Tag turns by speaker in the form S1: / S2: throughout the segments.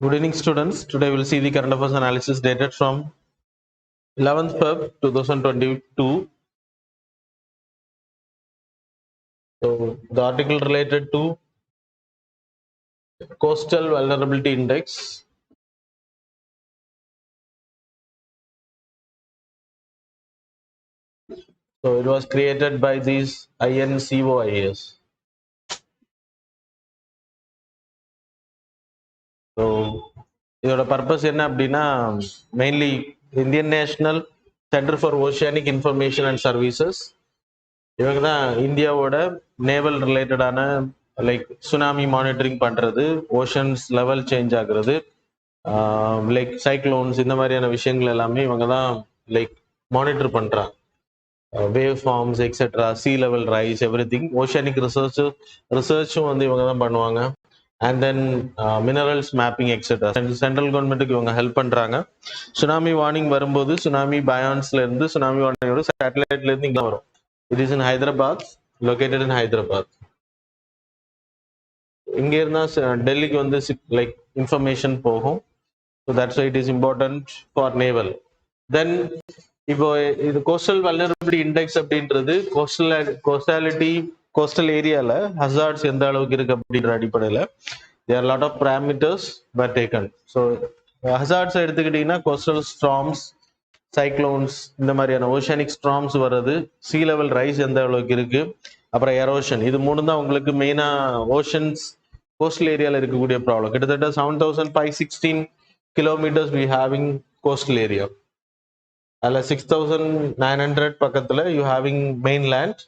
S1: Good evening, students. Today we'll see the current affairs analysis dated from 11th Feb 2022. So the article related to Coastal Vulnerability Index. So it was created by these INCOIS. So இதோட purpose என்ன அப்படின்னா mainly Indian National Center for Oceanic Information and Services. இவங்க தான் இந்தியாவோட naval ரிலேட்டடான like tsunami monitoring பண்றது, oceans level change ஆகுறது, like cyclones இந்த மாதிரியான விஷயங்கள் எல்லாமே இவங்க தான் லைக் மானிட்டர் பண்றாங்க. Wave forms etcetera, sea level rise, everything. Oceanic ரிசர்ச்சும் வந்து இவங்க தான் பண்ணுவாங்க. And then minerals mapping etcetera. Central கவர்மெண்ட்டுக்கு இவங்க ஹெல்ப் பண்றாங்க. சுனாமி வார்னிங் வரும்போது சுனாமி பயான்ஸ்ல இருந்து சுனாமி வார்னிங்கோட சேட்டலைட்ல இருந்து இங்க வரும். It is in Hyderabad, located in Hyderabad. இங்க இருந்தா டெல்லிக்கு வந்து லைக் இன்ஃபர்மேஷன் போகும். So that's why it is important for naval. Then இப்போ இது கோஸ்டல் வல்னரபிலிட்டி இண்டெக்ஸ் அப்படின்றது கோஸ்டல் ஏரியால ஹசார்ட்ஸ் எந்த அளவுக்கு இருக்கு அப்படின்ற அடிப்படையில் there are lot of parameters were taken. So hazards எடுத்துக்கிட்டீங்கன்னா கோஸ்டல் ஸ்டார்ம்ஸ், சைக்ளோன்ஸ், இந்த மாதிரியான ஓஷனிக் ஸ்டார்ம்ஸ் வர்றது, சீ லெவல் ரைஸ் எந்த அளவுக்கு இருக்கு, அப்புறம் எரோஷன், இது மூணு தான் உங்களுக்கு மெயினா ஓஷன்ஸ் கோஸ்டல் ஏரியாவில் இருக்கக்கூடிய ப்ராப்ளம். கிட்டத்தட்ட 7,516 kilometers we having coastal area. அதில் 6,900 பக்கத்தில் யூ ஹேவிங் மெயின்லேண்ட்,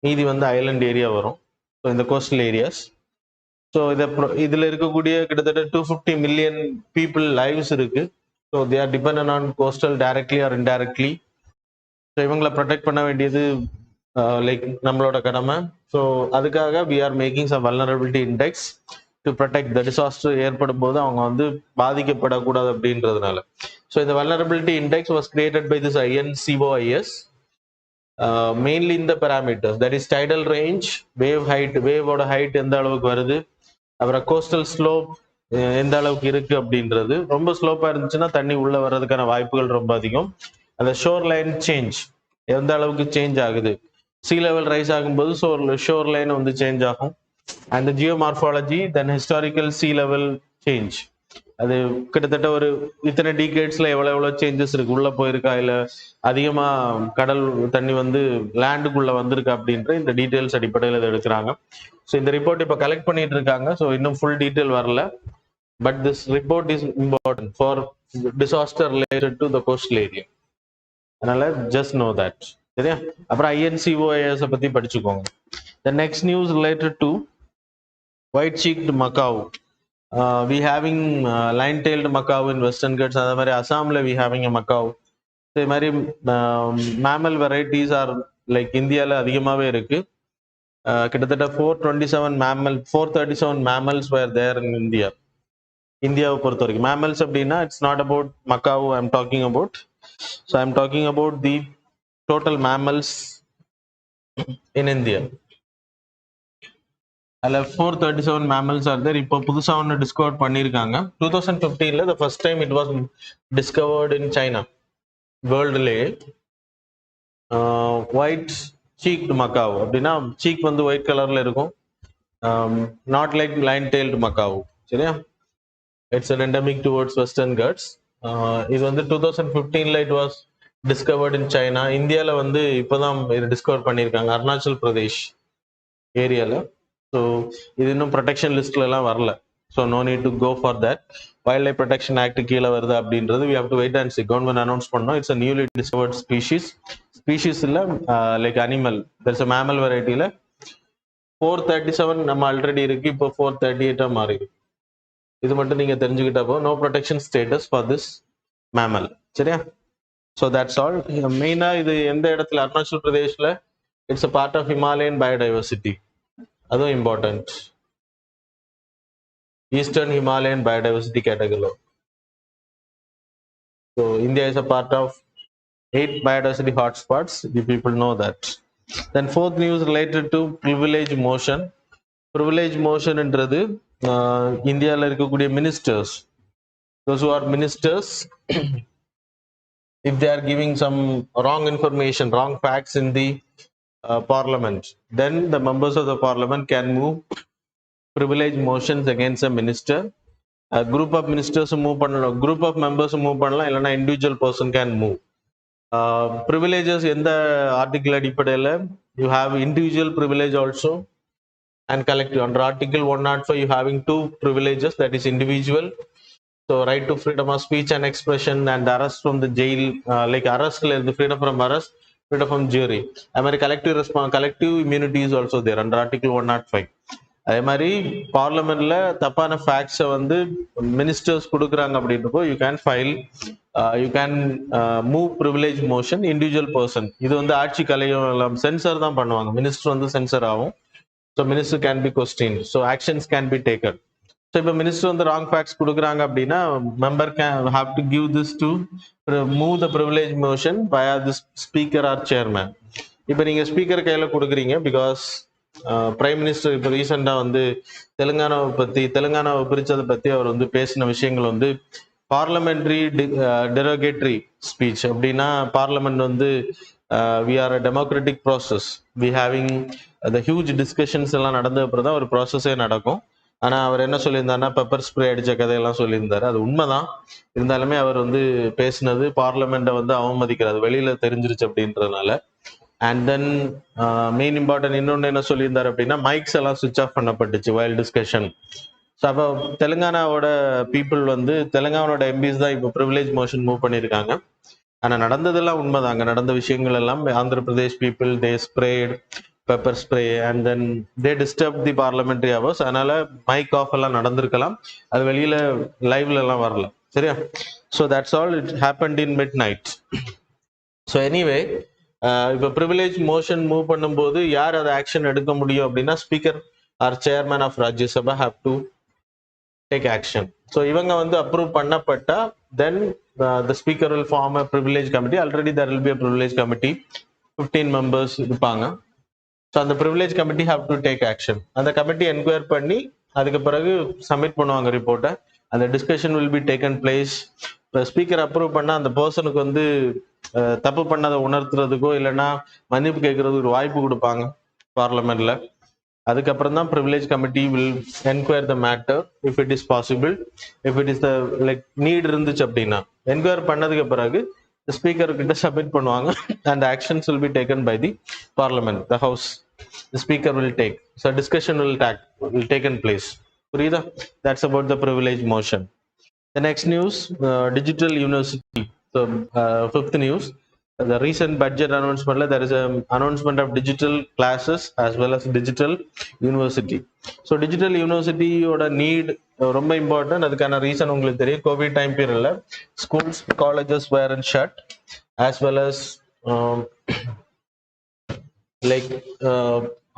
S1: மீதி வந்து ஐலண்ட் ஏரியா வரும். ஸோ இந்த கோஸ்டல் ஏரியாஸ். ஸோ இதில் இருக்கக்கூடிய கிட்டத்தட்ட 250 million people லைவ்ஸ் இருக்கு. So they are dependent on coastal directly or indirectly. So இவங்களை ப்ரொடெக்ட் பண்ண வேண்டியது லைக் நம்மளோட கடமை. ஸோ அதுக்காக we are making some vulnerability index to protect. The disaster ஏற்படும் போது அவங்க வந்து பாதிக்கப்படக்கூடாது அப்படின்றதுனால. ஸோ இந்த vulnerability index was created by this INCOIS. Mainly இந்த parameters, that is tidal range, wave height, வேவோட height எந்த அளவுக்கு வருது, அப்புறம் கோஸ்டல் ஸ்லோப் எந்த அளவுக்கு இருக்கு அப்படின்றது. ரொம்ப ஸ்லோப்பா இருந்துச்சுன்னா தண்ணி உள்ள வர்றதுக்கான வாய்ப்புகள் ரொம்ப அதிகம். அந்த ஷோர் லைன் சேஞ்ச் எந்த அளவுக்கு சேஞ்ச் ஆகுது, சி லெவல் ரைஸ் ஆகும்போது ஷோர் லைன் வந்து சேஞ்ச் ஆகும். And geomorphology, then historical sea level change, அது கிட்டத்தட்ட ஒரு இத்தனை டீகேட்ஸ்ல எவ்வளவு சேஞ்சஸ் இருக்கு, உள்ள போயிருக்கா இல்ல அதிகமா கடல் தண்ணி வந்து லேண்டுக்குள்ள வந்திருக்கா அப்படின்ற இந்த டீடைல்ஸ் அடிப்படையில் இதை எடுக்கிறாங்க. ஸோ இந்த ரிப்போர்ட் இப்போ கலெக்ட் பண்ணிட்டு இருக்காங்க. ஸோ இன்னும் ஃபுல் டீடைல் வரல. But this report is important for disaster related to the coastal area. அதனால ஜஸ்ட் நோ தட். சரியா? அப்புறம் INCOIS பத்தி படிச்சுக்கோங்க. The next news related to white-cheeked macaw. We having line-tailed macaw in Western Ghats. அதே மாதிரி அசாம்ல we having a macaw. இதே மாதிரி mammal varieties are like இந்தியாவில் அதிகமாகவே இருக்கு. கிட்டத்தட்ட 437 mammals were there in India. இந்தியாவை பொறுத்த வரைக்கும் mammals அப்படின்னா it's not about macaw I'm talking about. So I'm talking about the total mammals in India. அதில் 437 mammals are there. இப்போ புதுசாக ஒன்று டிஸ்கவர் பண்ணியிருக்காங்க. 2015 the first time it was discovered in China. வேர்ல்டுலேயே ஒயிட் சீக்டு மக்காவ் அப்படின்னா cheek வந்து white கலர்ல இருக்கும். Not like lion tailed macaque. சரியா? It's an endemic towards Western Ghats. இது வந்து 2015 it was discovered in China. இந்தியாவில் வந்து இப்போதான் இது டிஸ்கவர் பண்ணியிருக்காங்க அருணாச்சல் பிரதேஷ் ஏரியாவில். ஸோ இது இன்னும் ப்ரொடெக்ஷன் லிஸ்ட்ல எல்லாம் வரல. So no need to go for that. Wildlife protection act கீழே வருது அப்படின்றது we have to wait and see. Government announce பண்ணோம். It's a newly discovered species. Species இல்லை, like animal. there's a mammal வெரைட்டியில் 437 நம்ம ஆல்ரெடி இருக்கு, இப்போ 438 மாறி. இது மட்டும் நீங்க தெரிஞ்சுக்கிட்டப்போ no protection status for this mammal. சரியா? So that's all. மெயினா இது எந்த இடத்துல, அருணாச்சல் பிரதேஷ்ல it's a part of Himalayan biodiversity. அதுவும் இம்பார்ட்டன்ட். ஈஸ்டர்ன் ஹிமாலயன் பயோடைவர்சிட்டி கேட்டகரியில். So India is a part of 8 biodiversity hotspots. You people know that. Then fourth news related to privilege motion. Privilege motion என்றது இந்தியாவில் இருக்கக்கூடிய ministers, those who are ministers, if they are giving some wrong information, wrong facts in the parliament, then the members of the parliament can move privilege motions against a minister. A group of ministers move பண்ணலாம், group of members move பண்ணலாம், இல்லைன்னா individual person can move. Privileges எந்த article அடிப்படையில், you have individual privilege also and collective. Under article 105 you having two privileges, that is individual, so right to freedom of speech and expression, and arrest from the jail, like arrest, the freedom from arrest, freedom from jury. I mean collective immunity is also there under article 105. அதே மாதிரி பார்லமெண்ட்ல தப்பான ஃபேக்ட்ஸை வந்து ministers கொடுக்குறாங்க அப்படின்றப்போ you can file, you can move privilege motion individual person. இது வந்து ஆட்சி கலையும் சென்சர் தான் பண்ணுவாங்க, மினிஸ்டர் வந்து சென்சர் ஆகும். So minister can be question, so actions can be taken. So இப்போ மினிஸ்டர் வந்து ராங் ஃபேக்ட்ஸ் கொடுக்குறாங்க அப்படின்னா member can have to give this to move the privilege motion via this speaker or chairman. இப்போ நீங்கள் speaker கையில் கொடுக்குறீங்க, because prime minister இப்போ ரீசெண்டாக வந்து தெலுங்கானாவை பிரித்ததை பற்றி அவர் வந்து பேசின விஷயங்கள் வந்து பார்லமெண்ட்ரி டெரோகேட்டரி ஸ்பீச். அப்படின்னா பார்லமெண்ட் வந்து we are a democratic process, we having the huge discussions எல்லாம் நடந்த அப்புறம் தான் ஒரு ப்ராசஸே நடக்கும். ஆனால் அவர் என்ன சொல்லியிருந்தாருன்னா பெப்பர் ஸ்ப்ரே அடித்த கதையெல்லாம் சொல்லியிருந்தாரு. அது உண்மைதான், இருந்தாலுமே அவர் வந்து பேசினது பார்லமெண்ட்டை வந்து அவமதிக்கிறது வெளியில் தெரிஞ்சிருச்சு அப்படின்றதுனால. அண்ட் தென் மெயின் இம்பார்ட்டன்ட் இன்னொன்று என்ன சொல்லியிருந்தார் அப்படின்னா மைக்ஸ் எல்லாம் சுவிச் ஆஃப் பண்ணப்பட்டுச்சு வைல் டிஸ்கஷன். ஸோ அப்போ தெலுங்கானாவோட பீப்புள் வந்து தெலுங்கானாவோட எம்பிஸ் தான் இப்போ ப்ரிவிலேஜ் மோஷன் மூவ் பண்ணியிருக்காங்க. ஆனால் நடந்ததெல்லாம் உண்மைதாங்க, நடந்த விஷயங்கள் எல்லாம் Andhra Pradesh people they spread pepper spray and then they disturb the parliamentary hours. அதனால மைக் ஆஃப் எல்லாம் நடந்திருக்கலாம், அது வெளியில லைவ்ல எல்லாம் வரல, சரியா? So that's all, it happened in midnight. So anyway இப்போ ப்ரிவிலேஜ் மோஷன் மூவ் பண்ணும்போது யார் அதை ஆக்ஷன் எடுக்க முடியும் அப்படின்னா speaker or chairman of Rajya Sabha have to take action. So இவங்க வந்து அப்ரூவ் பண்ணப்பட்டா then the speaker will form a privilege committee. Already there will be a privilege committee, 15 members இருப்பாங்க. ஸோ அந்த privilege committee have to take action. அந்த committee enquire பண்ணி அதுக்கு பிறகு submit பண்ணுவாங்க ரிப்போர்ட்டை. அந்த discussion will be taken place. இப்போ ஸ்பீக்கர் அப்ரூவ் பண்ணால் அந்த பர்சனுக்கு வந்து தப்பு பண்ணதை உணர்த்துறதுக்கோ இல்லைன்னா மன்னிப்பு கேட்கறதுக்கு ஒரு வாய்ப்பு கொடுப்பாங்க பார்லமெண்ட்ல. அதுக்கப்புறம் தான் privilege committee will enquire the matter if it is possible. If it is the like need இருந்துச்சு அப்படின்னா என்கொயர் பண்ணதுக்கு பிறகு ஸ்பீக்கர் கிட்ட சப்மிட் பண்ணுவாங்க. And actions will be taken by the parliament, the house. The speaker will take, so discussion will taken place. புரியுதா? That's about the privilege motion. The next news, digital university. So fifth news, the recent budget announcement, there is an announcement of digital classes as well as digital university. So digital university oda need ரொம்ப important. அதுக்கான reason உங்களுக்கு தெரியும், covid time பீரியட்ல schools colleges were and shut, as well as like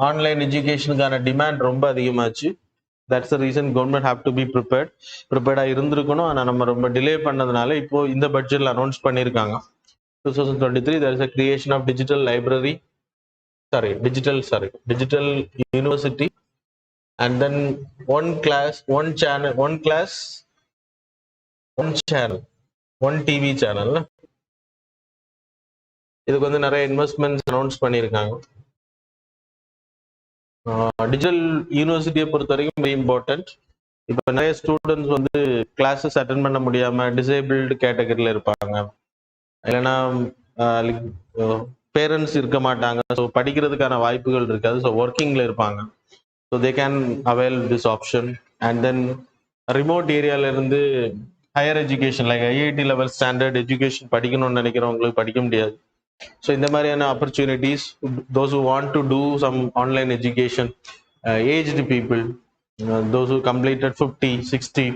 S1: online எஜுகேஷனுக்கான demand ரொம்ப அதிகமாச்சு. That's the reason government have to be ப்ரிப்பேர்டாக இருந்திருக்கணும். ஆனால் நம்ம ரொம்ப டிலே பண்ணதுனால இப்போ இந்த பட்ஜெட்டில் அனௌன்ஸ் பண்ணியிருக்காங்க 2023 there is a creation of digital library, digital university, and then one TV channel. இதுக்கு வந்து நிறைய இன்வெஸ்ட்மெண்ட்ஸ் அனௌன்ஸ் பண்ணியிருக்காங்க. டிஜிட்டல் யூனிவர்சிட்டியை பொறுத்த வரைக்கும் வெரி இம்பார்ட்டன்ட். இப்போ நிறைய ஸ்டூடெண்ட்ஸ் வந்து கிளாஸஸ் அட்டன் பண்ண முடியாமல் டிசேபிள்டு கேட்டகரியில் இருப்பாங்க, இல்லைன்னா பேரண்ட்ஸ் இருக்க மாட்டாங்க, ஸோ படிக்கிறதுக்கான வாய்ப்புகள் இருக்காது, ஸோ ஒர்க்கிங்கில் இருப்பாங்க. So they can avail this option. And then remote ஏரியாவிலேருந்து higher education like IIT level standard education படிக்கணும்னு நினைக்கிறவங்களுக்கு படிக்க முடியாது. ஸோ இந்த மாதிரியான opportunities, those who want to do some online education, aged people, those who completed 50, 60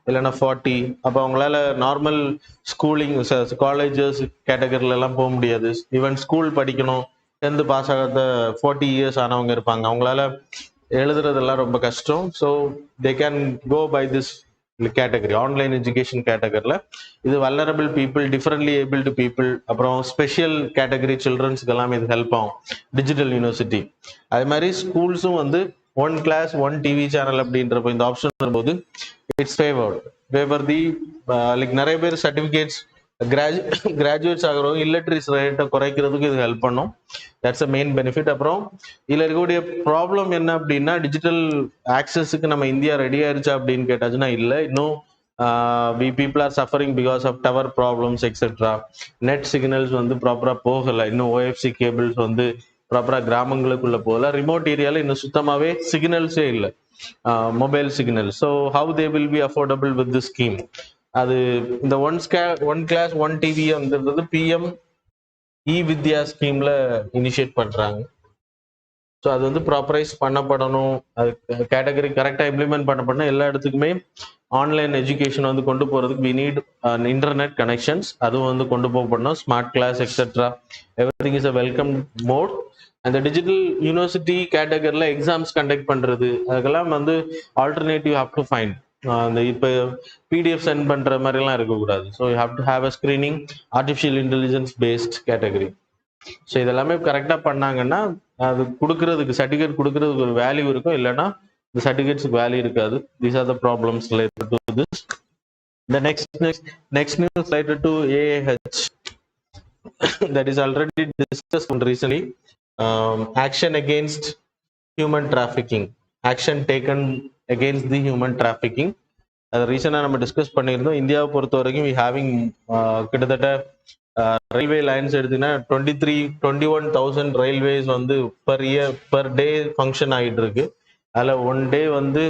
S1: இல்லைன்னா 40, அப்போ அவங்களால நார்மல் ஸ்கூலிங் காலேஜஸ் கேட்டகரியிலலாம் போக முடியாது. ஈவன் ஸ்கூல் படிக்கணும், 10th பாஸ் ஆகாத 40 years ஆனவங்க இருப்பாங்க, அவங்களால எழுதுறதெல்லாம் ரொம்ப கஷ்டம். So they can go by this category, online education கேட்டகரியில். இது vulnerable people, differently abled people, அப்புறம் ஸ்பெஷல் கேட்டகரி சில்ட்ரன்ஸ்க்கு எல்லாமே இது ஹெல்ப் ஆகும் டிஜிட்டல் யூனிவர்சிட்டி. அதே மாதிரி ஸ்கூல்ஸும் வந்து one class one TV channel அப்படின்றப்ப இந்த ஆப்ஷன் வரும்போது இட்ஸ் ஃபேவர் தி லைக் நிறைய பேர் சர்டிஃபிகேட்ஸ் கிராஜுவேட்ஸ் ஆகிறவங்க இல்லட்ரேசி ரேட்டை குறைக்கிறதுக்கு இது ஹெல்ப் பண்ணும். That's a main benefit. அப்புறம் இதில் இருக்கக்கூடிய ப்ராப்ளம் என்ன அப்படின்னா டிஜிட்டல் ஆக்சஸுக்கு நம்ம இந்தியா ரெடி ஆயிருச்சா அப்படின்னு கேட்டாச்சுன்னா இல்லை. இன்னும் we people are suffering because of tower problems etcetera. Net signals வந்து ப்ராப்பராக போகலை. இன்னும் ஓஎஃப்சி கேபிள்ஸ் வந்து ப்ராப்பராக கிராமங்களுக்குள்ள போகல. ரிமோட் ஏரியாவில் இன்னும் சுத்தமாகவே சிக்னல்ஸே இல்லை, mobile signal. So how they will be affordable with the scheme? அது இந்த ஒன் கிளாஸ் ஒன் டிவி வந்துன்றது பிஎம் இ வித்யா ஸ்கீம்ல இனிஷியேட் பண்றாங்க. ஸோ அது வந்து ப்ராப்பரைஸ் பண்ணப்படணும். அது கேட்டகரி கரெக்டாக இம்ப்ளிமெண்ட் பண்ணப்படணும். எல்லா இடத்துக்குமே ஆன்லைன் எஜுகேஷன் வந்து கொண்டு போறதுக்கு வி நீட் இன்டர்நெட் கனெக்ஷன்ஸ். அதுவும் வந்து கொண்டு போகப்படணும். Smart class etcetera everything is a welcome mode. அந்த டிஜிட்டல் யூனிவர்சிட்டி கேட்டகரியில் எக்ஸாம்ஸ் கண்டக்ட் பண்றது அதுக்கெல்லாம் வந்து ஆல்டர்னேட்டிவ் ஹாவ் டு ஃபைண்ட். அந்த இப்போ பிடிஎஃப் சென்ட் பண்ற மாதிரிலாம் இருக்கக்கூடாது. So you have to have a screening artificial intelligence based category. So இதெல்லாமே கரெக்டாக பண்ணாங்கன்னா அது கொடுக்கறதுக்கு சர்டிஃபிகேட் கொடுக்கறதுக்கு ஒரு வேல்யூ இருக்கும். இல்லைன்னா இந்த சர்டிஃபிகேட்ஸுக்கு வேல்யூ இருக்காது. These are the problems related to this. The next news related to AAH that is already discussed recently. Action against human trafficking. Action taken against the human trafficking. அது ரீசெண்டாக நம்ம discuss பண்ணியிருந்தோம். இந்தியாவை பொறுத்த வரைக்கும் வி ஹேவிங் கிட்டத்தட்ட railway lines எடுத்தீங்கன்னா 21,000 railways வந்து பர் டே ஃபங்க்ஷன் ஆகிட்டு இருக்கு. அதில் ஒன் டே வந்து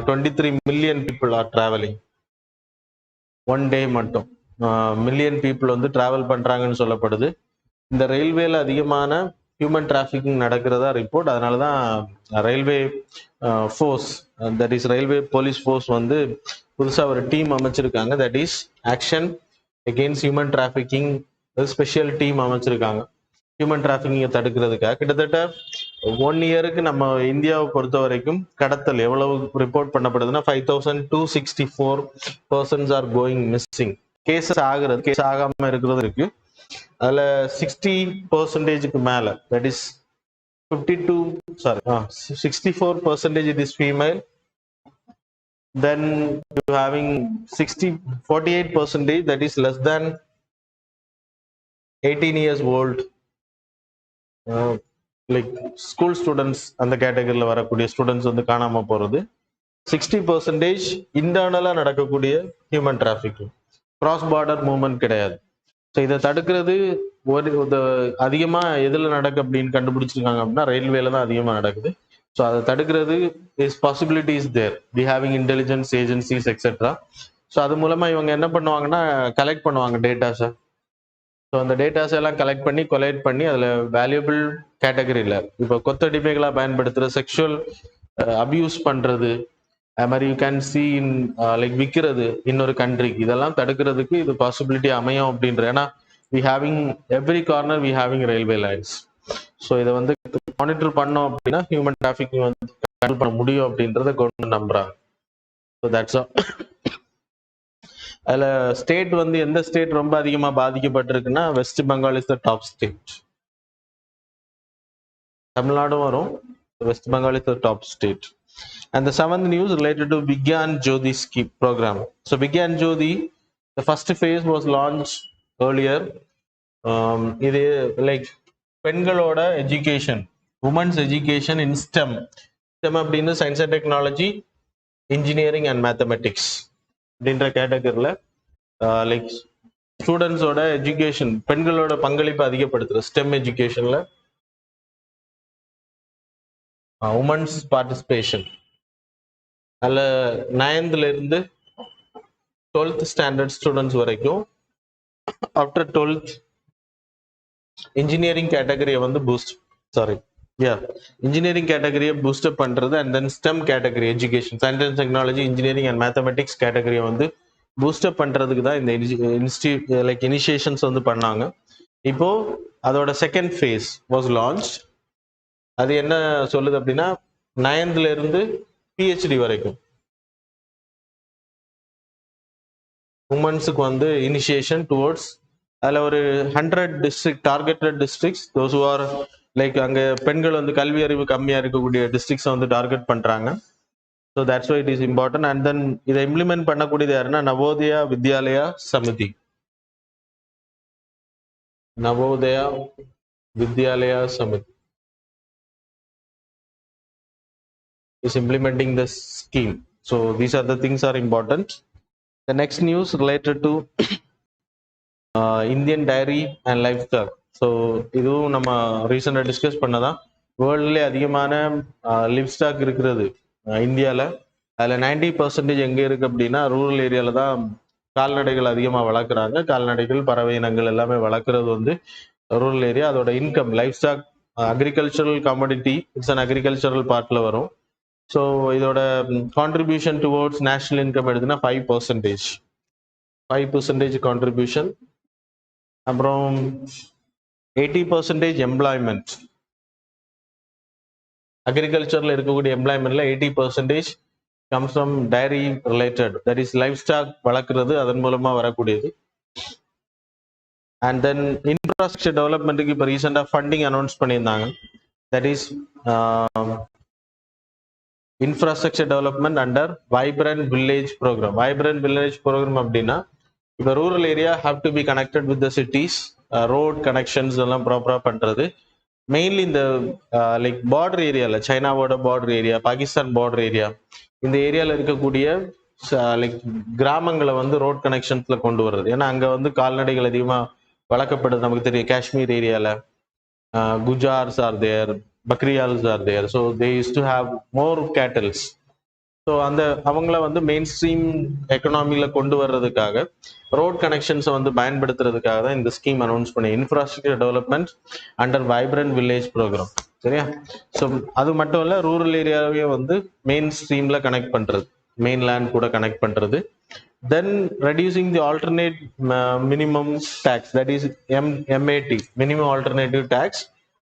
S1: 23 million people are travelling. One day மட்டும் மில்லியன் பீப்புள் வந்து டிராவல் பண்றாங்கன்னு சொல்லப்படுது. இந்த ரயில்வேல அதிகமான ஹியூமன் டிராஃபிக்கிங் நடக்கிறதா ரிப்போர்ட். அதனால தான் railway force, that is railway police force வந்து புதுசாக ஒரு டீம் அமைச்சிருக்காங்க. That is action against human trafficking special team அமைச்சிருக்காங்க ஹியூமன் டிராஃபிக்கிங்கை தடுக்கிறதுக்காக. கிட்டத்தட்ட 1 இயருக்கு நம்ம இந்தியாவை பொறுத்த வரைக்கும் கடத்தல் எவ்வளவு ரிப்போர்ட் பண்ணப்படுதுன்னா 5,264 persons are going missing. Cases ஆகுறது, கேஸ் ஆகாம இருக்கிறது இருக்கு. அதுல 60% மேல, that is 64% it is female. Then you having 48% that is less than 18 years old, like school students. அந்த கேட்டகரியில் வரக்கூடிய ஸ்டூடெண்ட்ஸ் வந்து காணாம போறது. 60% இன்டர்னலா நடக்கக்கூடிய human trafficking, cross border movement கிடையாது. ஸோ இதை தடுக்கிறது அதிகமா எதுல நடக்கு அப்படின்னு கண்டுபிடிச்சிருக்காங்க அப்படின்னா ரயில்வேல தான் அதிகமா நடக்குது. ஸோ அதை தடுக்கிறது is possibilities there, we having intelligence agencies etcetera. So அது மூலமா இவங்க என்ன பண்ணுவாங்கன்னா கலெக்ட் பண்ணுவாங்க டேட்டாஸை. ஸோ அந்த டேட்டாஸ் எல்லாம் கலெக்ட் பண்ணி கொலைட் பண்ணி அதில் வேல்யூபிள் கேட்டகரியில் இப்போ கொத்தடிமைகளாக பயன்படுத்துகிற செக்ஷுவல் அபியூஸ் பண்ணுறது, அது மாதிரி you can see in like விற்கிறது இன்னொரு கண்ட்ரிக்கு, இதெல்லாம் தடுக்கிறதுக்கு இது பாசிபிலிட்டி அமையும் அப்படின்ற. ஏன்னா we having every corner we having railway lines. So இதை வந்து மானிட்டர் பண்ணோம் அப்படின்னா ஹியூமன் டிராஃபிக்கிங் வந்து கண்ட்ரோல் பண்ண முடியும் அப்படின்றத கவர்மெண்ட் நம்புறாங்க. So that's all. அதில் ஸ்டேட் வந்து எந்த ஸ்டேட் ரொம்ப அதிகமாக பாதிக்கப்பட்டிருக்குன்னா West Bengal is the top state. தமிழ்நாடும் வரும், West Bengal is the top state. And the 7th news related to Vigyan Jyothi Scheme program. So Vigyan Jyothi, the first phase was launched earlier. இது like பெண்களோட education, women's education in STEM. STEM அப்படின்னு science and technology, engineering and mathematics அப்படின்ற கேட்டகரியில் like ஸ்டூடெண்ட்ஸோட education, பெண்களோட பங்களிப்பு அதிகப்படுத்துறது STEM எஜுகேஷன்ல, உமன்ஸ் பார்ட்டிசிபேஷன். அதில் 9th இருந்து 12th ஸ்டாண்டர்ட் ஸ்டூடெண்ட்ஸ் வரைக்கும் ஆஃப்டர் 12th இன்ஜினியரிங் கேட்டகரியை வந்து இன்ஜினியரிங் கேட்டகரியை பூஸ்டப் பண்றது. And then STEM category education, science and technology, engineering and mathematics கேட்டகரியை வந்து பூஸ்டப் பண்றதுக்கு தான் இந்த லைக் இனிஷியேஷன்ஸ் வந்து பண்ணாங்க. இப்போ அதோட செகண்ட் ஃபேஸ் வாஸ் லான்ச். அது என்ன சொல்லுது அப்படின்னா 9th இருந்து பிஹெச்டி வரைக்கும் உமன்ஸுக்கு வந்து இனிஷியேஷன் டுவர்ட்ஸ். அதில் ஒரு 100 district targeted districts, those who R like அங்க பெண்கள் வந்து கல்வி அறிவு கம்மியா இருக்கக்கூடிய டிஸ்ட்ரிக்ட்ஸ் வந்து டார்கெட் பண்றாங்க. So that's why it is important. And then இதை இம்ப்ளிமெண்ட் பண்ணக்கூடியது யாருன்னா Navodaya Vidyalaya Samiti. Navodaya Vidyalaya Samiti is implementing this scheme. So these are the things are important. The next news related to Indian dairy and livestock. So இதுவும் நம்ம ரீசெண்டாக discuss பண்ணதான். வேர்ல்ட்லேயே அதிகமான live stock இருக்கிறது இந்தியாவில். அதில் 90% எங்கே இருக்குது அப்படின்னா ரூரல் ஏரியாவில் தான் கால்நடைகள் அதிகமாக வளர்க்குறாங்க. கால்நடைகள் பறவை இனங்கள் எல்லாமே வளர்க்குறது வந்து ரூரல் ஏரியா. அதோட income livestock agricultural commodity, it's an agricultural பார்ட்டில் வரும். ஸோ இதோட கான்ட்ரிபியூஷன் டுவோர்ட்ஸ் நேஷனல் இன்கம் எடுத்துன்னா 5% கான்ட்ரிபியூஷன். அப்புறம் 80% எம்ப்ளாய்மெண்ட், அக்ரிகல்ச்சரில் இருக்கக்கூடிய எம்ப்ளாய்மெண்ட்ல 80% comes from dairy related, that is livestock வளர்க்குறது, அதன் மூலமாக வரக்கூடியது. அண்ட் தென் இன்ஃப்ராஸ்ட்ரக்சர் டெவலப்மெண்ட்டுக்கு இப்போ ரீசெண்டாக ஃபண்டிங் அனௌன்ஸ் பண்ணியிருந்தாங்க. That is infrastructure development under vibrant village program. Vibrant village program அப்படின்னா இப்போ rural area have to be connected with the cities, road connections எல்லாம் ப்ராப்பராக பண்ணுறது. மெயின்லி இந்த லைக் பார்டர் ஏரியாவில், சைனாவோட border area, Pakistan border area, இந்த ஏரியாவில் இருக்கக்கூடிய லைக் கிராமங்களை வந்து ரோட் கனெக்ஷன்ஸில் கொண்டு வர்றது. ஏன்னா அங்கே வந்து கால்நடைகள் அதிகமாக வளர்க்கப்படுது. நமக்கு தெரியும் காஷ்மீர் ஏரியாவில் Gujjars are there, Bakarwals are there. So they used to have more cattles. ஸோ அந்த அவங்கள வந்து மெயின் ஸ்ட்ரீம் எக்கனாமியில் கொண்டு வர்றதுக்காக ரோட் கனெக்ஷன்ஸை வந்து பயன்படுத்துறதுக்காக தான் இந்த ஸ்கீம் அனௌன்ஸ் பண்ணி infrastructure development under vibrant village programme. சரியா? ஸோ அது மட்டும் இல்லை, ரூரல் ஏரியாவே வந்து மெயின் ஸ்ட்ரீமில் கனெக்ட் பண்ணுறது, மெயின் லேண்ட் கூட கனெக்ட் பண்ணுறது. Then reducing the alternate minimum tax, that is MAT, minimum alternative tax,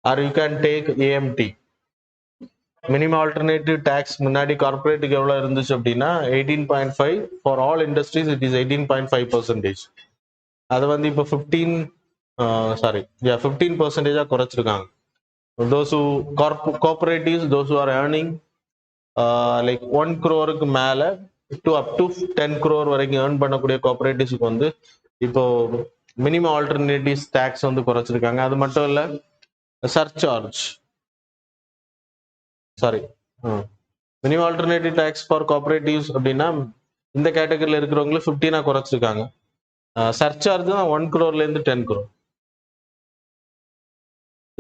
S1: or you can take AMT. Minimum alternative tax முன்னாடி கார்பரேட்டுக்கு எவ்வளோ இருந்துச்சு அப்படின்னா 18.5, for all industries it is 18.5%. அதை வந்து இப்போ 15% குறைச்சிருக்காங்க. Those who cooperatives, those who are earning like 1 crore மேலே அப் டு 10 crore வரைக்கும் ஏர்ன் பண்ணக்கூடிய கோஆபரேட்டிவ்ஸ்க்கு வந்து இப்போ மினிமம் ஆல்டர்னேட்டிவ்ஸ் டேக்ஸ் வந்து குறைச்சிருக்காங்க. அது மட்டும் இல்லை, surcharge minimum alternative tax for cooperatives அப்படின்னா இந்த கேட்டகரியில் இருக்கிறவங்களும் 15 குறைச்சிருக்காங்க. சர்சார்ஜ் தான் 1 crore 10 crore.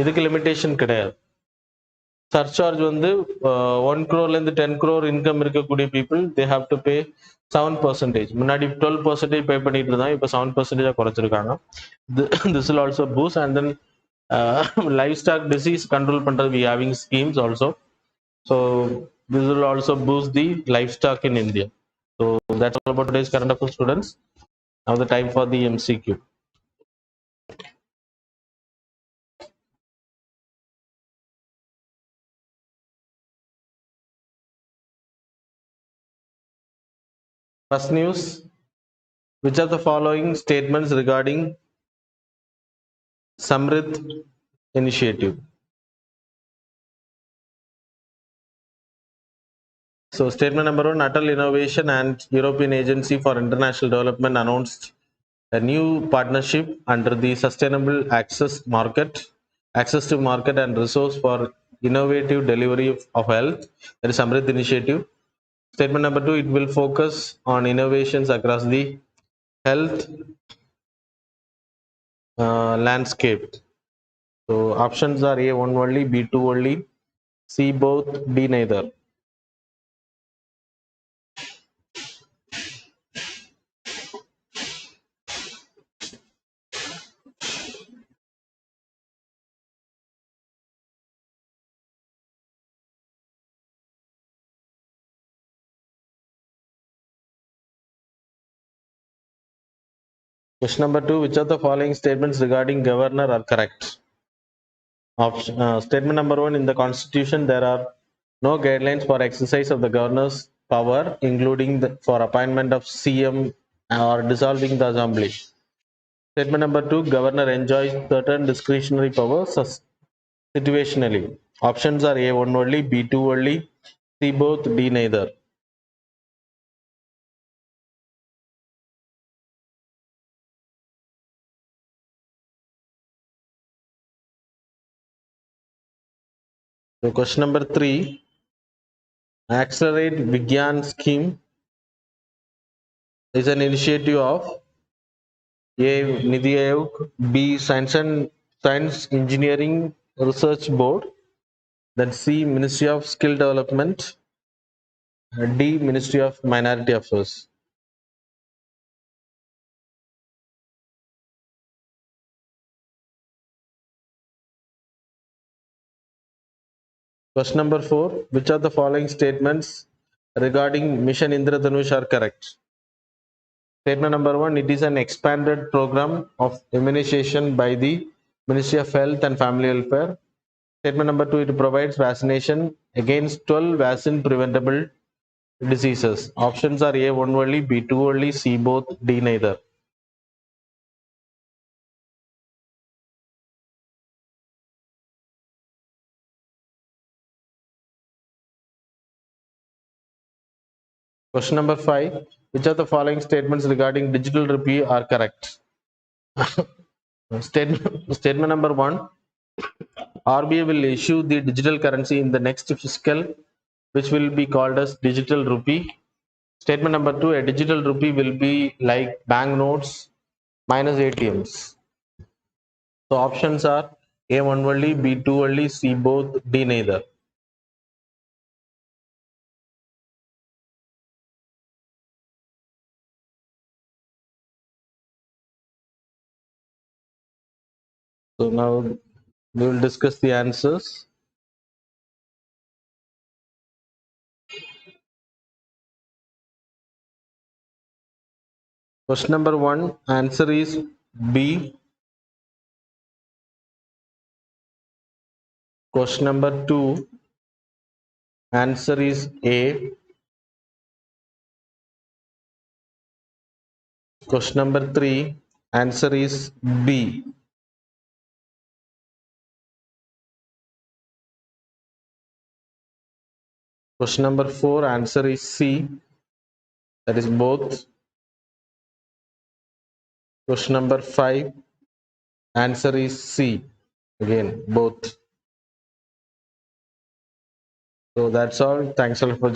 S1: இதுக்கு லிமிடேஷன் கிடையாது. சர்சார்ஜ் வந்து 1 crore 10 crore இன்கம் இருக்கக்கூடிய people they have to pay 7%. முன்னாடி 12% பே பண்ணிட்டு இருந்தாங்க, இப்போ 7% குறைச்சிருக்காங்க. This will also boost. And then livestock disease control பண்றது we having schemes also. So this will also boost the livestock in India. So that's all about today's current affairs, students. Now the time for the MCQ. First news: which of the following statements regarding Samrit initiative? So statement number 1, Atal Innovation and European Agency for International Development announced a new partnership under the Sustainable Access to Market and Resource for Innovative Delivery of Health, that is Samrit initiative. Statement number 2, it will focus on innovations across the health landscape. So options are A, 1 only, B, 2 only, C, both, D, neither. Question number 2, which of the following statements regarding governor are correct? Statement number 1, in the constitution there are no guidelines for exercise of the governor's power, including for appointment of CM or dissolving the assembly. Statement number 2, governor enjoys certain discretionary powers situationally. Options are A, one only, B, two only, C, both, D, neither. So question number 3, Accelerate Vigyan Scheme is an initiative of A, Nidhi Aayog, B, Science Engineering Research Board, then C, Ministry of Skill Development, D, Ministry of Minority Affairs. Question number 4, which of the following statements regarding Mission Indradhanush are correct? Statement number 1, it is an expanded program of immunization by the Ministry of Health and Family Welfare. Statement number 2, it provides vaccination against 12 vaccine preventable diseases. Options are A, one only, B, two only, C, both, D, neither. Question number 5, which of the following statements regarding digital rupee are correct? Statement number 1, RBI will issue the digital currency in the next fiscal, which will be called as digital rupee. Statement number 2, a digital rupee will be like bank notes minus ATMs. So options are A, one only, B, two only, C, both, D, neither. So now we will discuss the answers. Question number 1, answer is B. Question number 2, answer is A. Question number 3, answer is B. Question number 4, answer is C. That is both. Question number 5, answer is C. Again, both. So that's all. Thanks a lot for